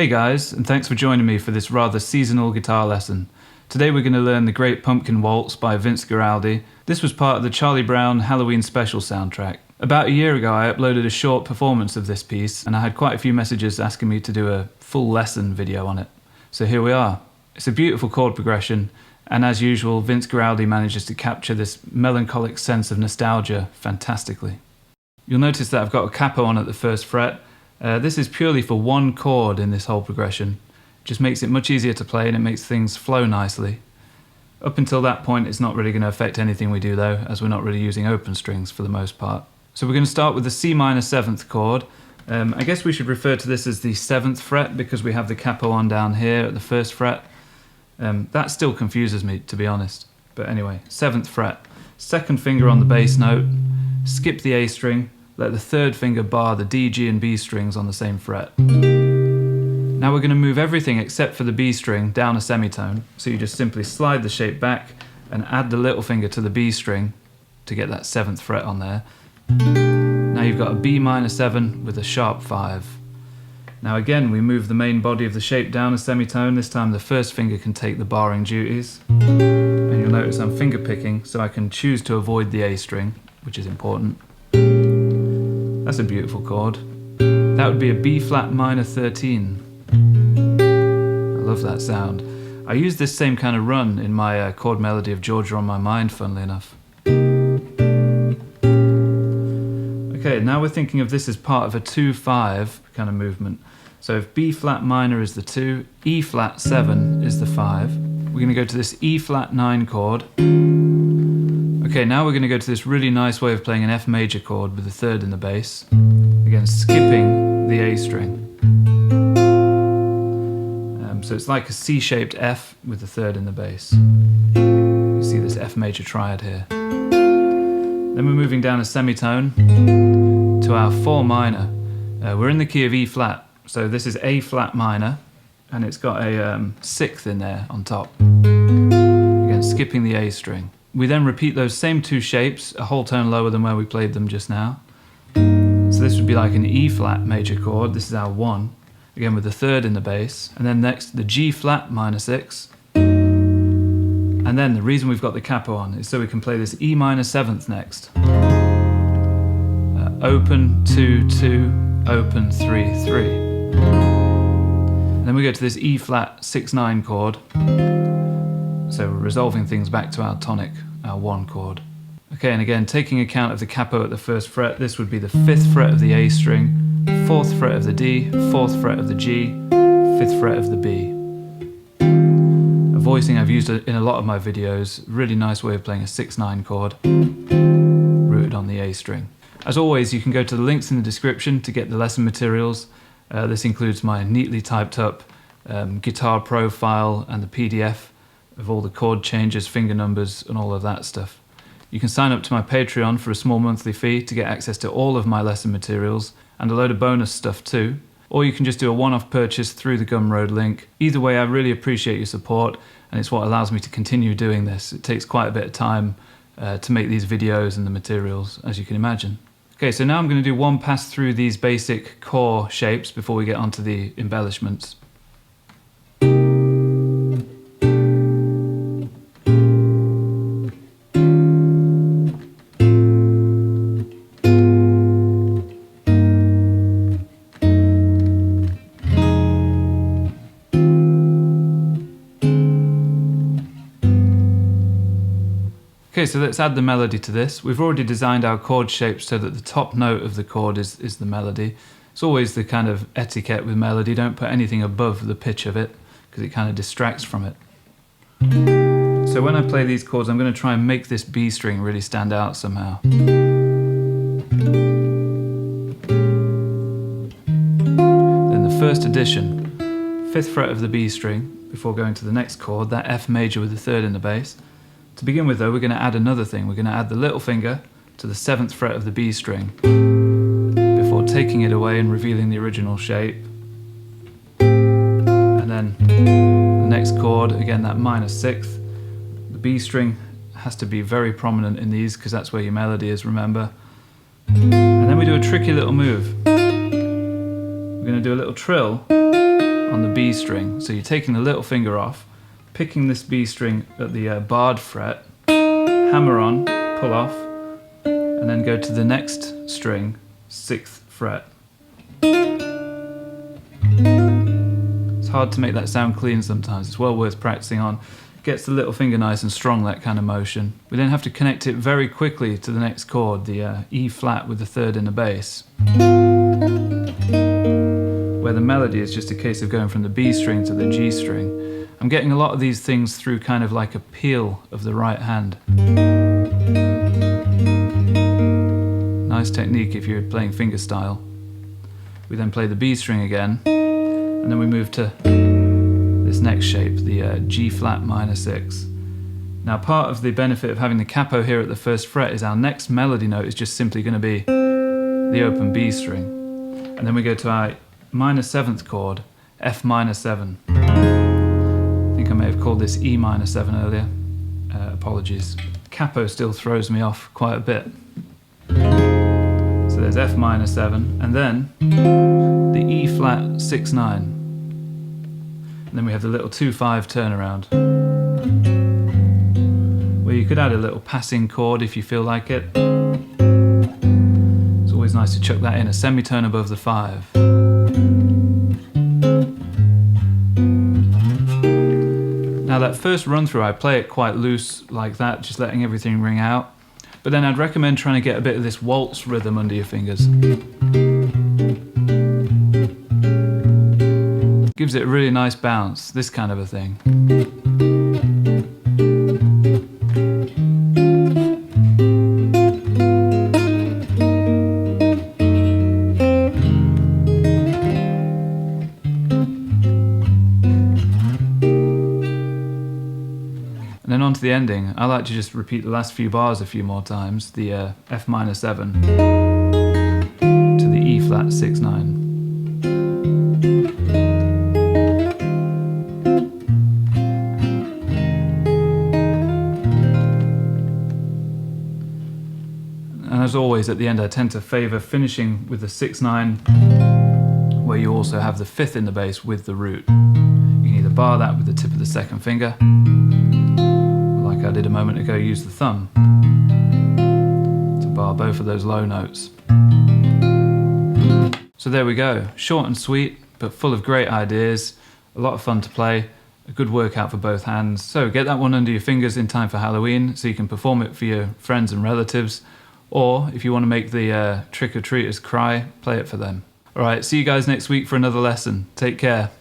Hey guys, and thanks for joining me for this rather seasonal guitar lesson. Today we're going to learn the great Pumpkin Waltz by Vince Guaraldi. This was part of the Charlie Brown Halloween special soundtrack. About a year ago I uploaded a short performance of this piece and I had quite a few messages asking me to do a full lesson video on it. So here we are. It's a beautiful chord progression, and as usual Vince Guaraldi manages to capture this melancholic sense of nostalgia fantastically. You'll notice that I've got a capo on at the first fret. This is purely for one chord in this whole progression. It just makes it much easier to play and it makes things flow nicely. Up until that point it's not really going to affect anything we do though, as we're not really using open strings for the most part. So we're going to start with the C minor 7th chord. I guess we should refer to this as the 7th fret because we have the capo on down here at the first fret. That still confuses me, to be honest. But anyway, 7th fret. Second finger on the bass note, skip the A string, let the third finger bar the D, G and B strings on the same fret. Now we're going to move everything except for the B string down a semitone, so you just simply slide the shape back and add the little finger to the B string to get that 7th fret on there. Now you've got a B minor 7 with a sharp 5. Now again we move the main body of the shape down a semitone. This time the first finger can take the barring duties. And you'll notice I'm finger picking so I can choose to avoid the A string, which is important. That's a beautiful chord. That would be a B flat minor 13. I love that sound. I use this same kind of run in my chord melody of Georgia on My Mind, funnily enough. Okay, now we're thinking of this as part of a 2-5 kind of movement. So if B flat minor is the 2, E flat 7 is the 5. We're going to go to this E flat 9 chord. Okay, now we're going to go to this really nice way of playing an F major chord with the 3rd in the bass. Again, skipping the A string. So it's like a C-shaped F with the 3rd in the bass. You see this F major triad here. Then we're moving down a semitone to our 4 minor. We're in the key of E flat, so this is A flat minor, and it's got a 6th in there on top. Again, skipping the A string. We then repeat those same two shapes, a whole tone lower than where we played them just now. So this would be like an E flat major chord. This is our 1, again with the 3rd in the bass. And then next the G flat minor 6. And then the reason we've got the capo on is so we can play this E minor 7th next. Open 2 2, open 3 3. And then we go to this E flat 6 9 chord. So we're resolving things back to our tonic, our 1 chord. Okay, and again, taking account of the capo at the first fret, this would be the 5th fret of the A string, 4th fret of the D, 4th fret of the G, 5th fret of the B. A voicing I've used in a lot of my videos, really nice way of playing a 6-9 chord, rooted on the A string. As always, you can go to the links in the description to get the lesson materials. This includes my neatly typed up guitar profile and the PDF of all the chord changes, finger numbers and all of that stuff. You can sign up to my Patreon for a small monthly fee to get access to all of my lesson materials and a load of bonus stuff too. Or you can just do a one-off purchase through the Gumroad link. Either way, I really appreciate your support and it's what allows me to continue doing this. It takes quite a bit of time to make these videos and the materials, as you can imagine. Okay, so now I'm going to do one pass through these basic core shapes before we get onto the embellishments. Okay, so let's add the melody to this. We've already designed our chord shapes so that the top note of the chord is the melody. It's always the kind of etiquette with melody, don't put anything above the pitch of it because it kind of distracts from it. So when I play these chords, I'm going to try and make this B string really stand out somehow. Then the first addition, 5th fret of the B string before going to the next chord, that F major with the 3rd in the bass. To begin with though, we're going to add another thing. We're going to add the little finger to the 7th fret of the B string before taking it away and revealing the original shape. And then the next chord, again that minor 6th. The B string has to be very prominent in these because that's where your melody is, remember. And then we do a tricky little move. We're going to do a little trill on the B string. So you're taking the little finger off, picking this B string at the barred fret, hammer on, pull off, and then go to the next string, 6th fret. It's hard to make that sound clean sometimes, it's well worth practicing on. Gets the little finger nice and strong, that kind of motion. We then have to connect it very quickly to the next chord, the E flat with the 3rd in the bass, where the melody is just a case of going from the B string to the G string. I'm getting a lot of these things through kind of like a peel of the right hand. Nice technique if you're playing fingerstyle. We then play the B string again, and then we move to this next shape, the G flat minor 6. Now part of the benefit of having the capo here at the 1st fret is our next melody note is just simply going to be the open B string. And then we go to our minor 7th chord, F minor 7. I think I may have called this E minor 7 earlier. Apologies. Capo still throws me off quite a bit. So there's F minor 7, and then the E flat 6/9. And then we have the little 2/5 turnaround, where you could add a little passing chord if you feel like it. It's always nice to chuck that in, a semitone above the 5. Now that first run through, I play it quite loose like that, just letting everything ring out. But then I'd recommend trying to get a bit of this waltz rhythm under your fingers. Gives it a really nice bounce, this kind of a thing. And then on to the ending. I like to just repeat the last few bars a few more times, the F minor 7 to the E flat 6/9. And as always, at the end I tend to favour finishing with the 6/9, where you also have the 5th in the bass with the root. You can either bar that with the tip of the 2nd finger, or like I did a moment ago, use the thumb to bar both of those low notes. So there we go, short and sweet, but full of great ideas, a lot of fun to play, a good workout for both hands. So get that one under your fingers in time for Halloween so you can perform it for your friends and relatives. Or if you want to make the trick-or-treaters cry, play it for them. Alright, see you guys next week for another lesson. Take care.